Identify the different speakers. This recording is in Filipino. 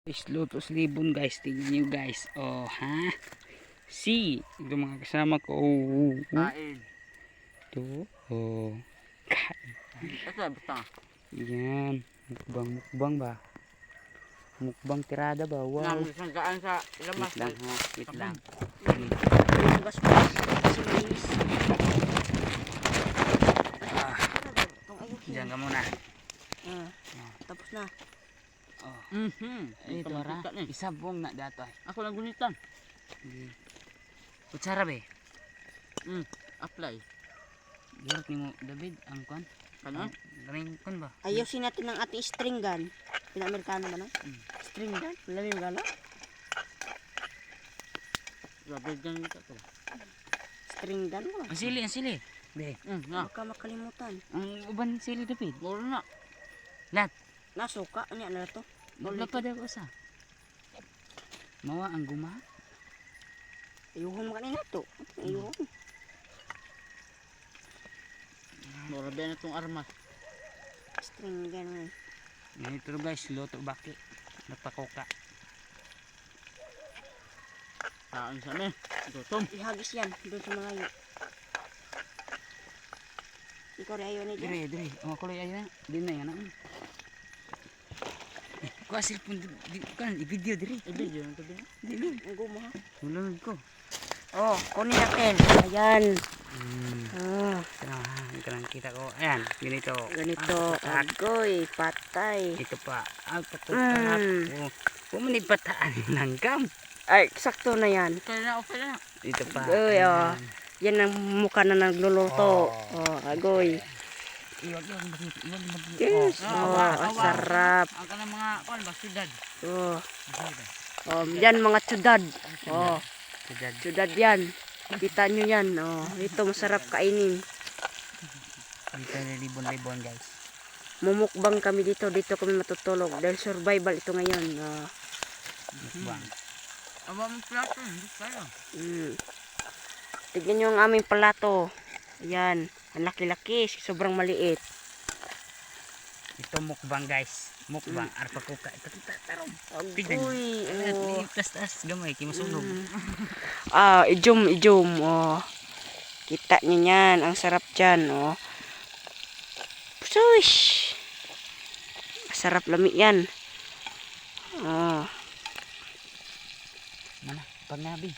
Speaker 1: Lotus libon guys, tingnan nyo guys. Oh ha. See, ito mga kasama ko. Oh,
Speaker 2: Kain.
Speaker 1: ito. Oh. Kain.
Speaker 2: Ito, basta.
Speaker 1: Yan. Mukbang ba? Mukbang tirada ba? Wow.
Speaker 2: Namin isang gaan sa lamas.
Speaker 1: Wait lang ha. Wait lang. Diyan ka muna.
Speaker 3: Tapos na.
Speaker 1: Oh.
Speaker 2: Ito
Speaker 1: Ito ra.
Speaker 2: ni.
Speaker 1: Isabong na dato ay.
Speaker 2: Ako lang gunitan.
Speaker 1: Kutsara be.
Speaker 2: Apply.
Speaker 1: York ni mo David ang kwan.
Speaker 2: Kanon?
Speaker 1: Ring kun ba?
Speaker 3: Ayusin natin ng ating string gun. Pina-Amerikano ba na? String gun? Lalim gala?
Speaker 2: Grabe dyan ito ko.
Speaker 3: String gun mo.
Speaker 1: Ang sili, ang sili. Be.
Speaker 2: Na.
Speaker 3: Baka makalimutan.
Speaker 1: Ang uban sili David.
Speaker 2: Muro na.
Speaker 1: Lat.
Speaker 3: Nasuka. Ano yan na to?
Speaker 1: Wala pa daw sa. Mawa ang guma.
Speaker 3: Ayuhon mo kanina to. Ayuhon.
Speaker 2: Muro ba na itong armas.
Speaker 3: String gun mo.
Speaker 1: Ganito guys, luto baki. Napakoka.
Speaker 2: Saan sa amin? Gutom.
Speaker 3: Ihagis yan. Doon sa malayo. Ikaw rin ayaw nito.
Speaker 1: Dire. Ang kuloy ayo na. Di na yan. Kuha cellphone kan i-video dire.
Speaker 2: I-video na ito din.
Speaker 1: Dili.
Speaker 3: Ang gumo ha.
Speaker 1: Hulog ko.
Speaker 3: Oh, kunin natin. Ayan. Oh,
Speaker 1: Kanang kita ko. Ayan, ganito.
Speaker 3: ganito. Agoy, patay.
Speaker 1: Ito pa. Ang patukap. Pumunid pataan yung langgam.
Speaker 3: Ay, sakto na yan.
Speaker 2: Okay na.
Speaker 1: Ito pa.
Speaker 3: Agoy, oh. Yan ang mukha na nagluluto.
Speaker 1: Oh.
Speaker 3: Oh, agoy.
Speaker 1: Iwag
Speaker 3: Yes.
Speaker 2: Ah,
Speaker 3: Oh, ang sarap.
Speaker 2: Ang kanang mga kuan ba syudad.
Speaker 3: Oh. Oh, yan mga syudad. Oh, syudad yan. Kita nyo yan. Oh, ito masarap kainin.
Speaker 1: Dito na libon-libon guys.
Speaker 3: Mumukbang kami dito. Dito kami matutulog. Dahil survival ito ngayon. Oh.
Speaker 1: Mukbang.
Speaker 2: Aba mo plato, hindi tayo.
Speaker 3: Tignan nyo ang aming palato. Ayan. Ang laki-laki. Sobrang maliit.
Speaker 1: Ito mukbang guys. Mukbang. Arpa kuka. Ito tarong. Tignan nyo.
Speaker 3: Uy. Oh.
Speaker 1: Tas-tas gamay. Kimusunog.
Speaker 3: Ijum. Oh. Kita nyo yan. Ang sarap dyan. Oh. Swish. Sarap lami yan. Oh.
Speaker 1: Mana? Pagnabi.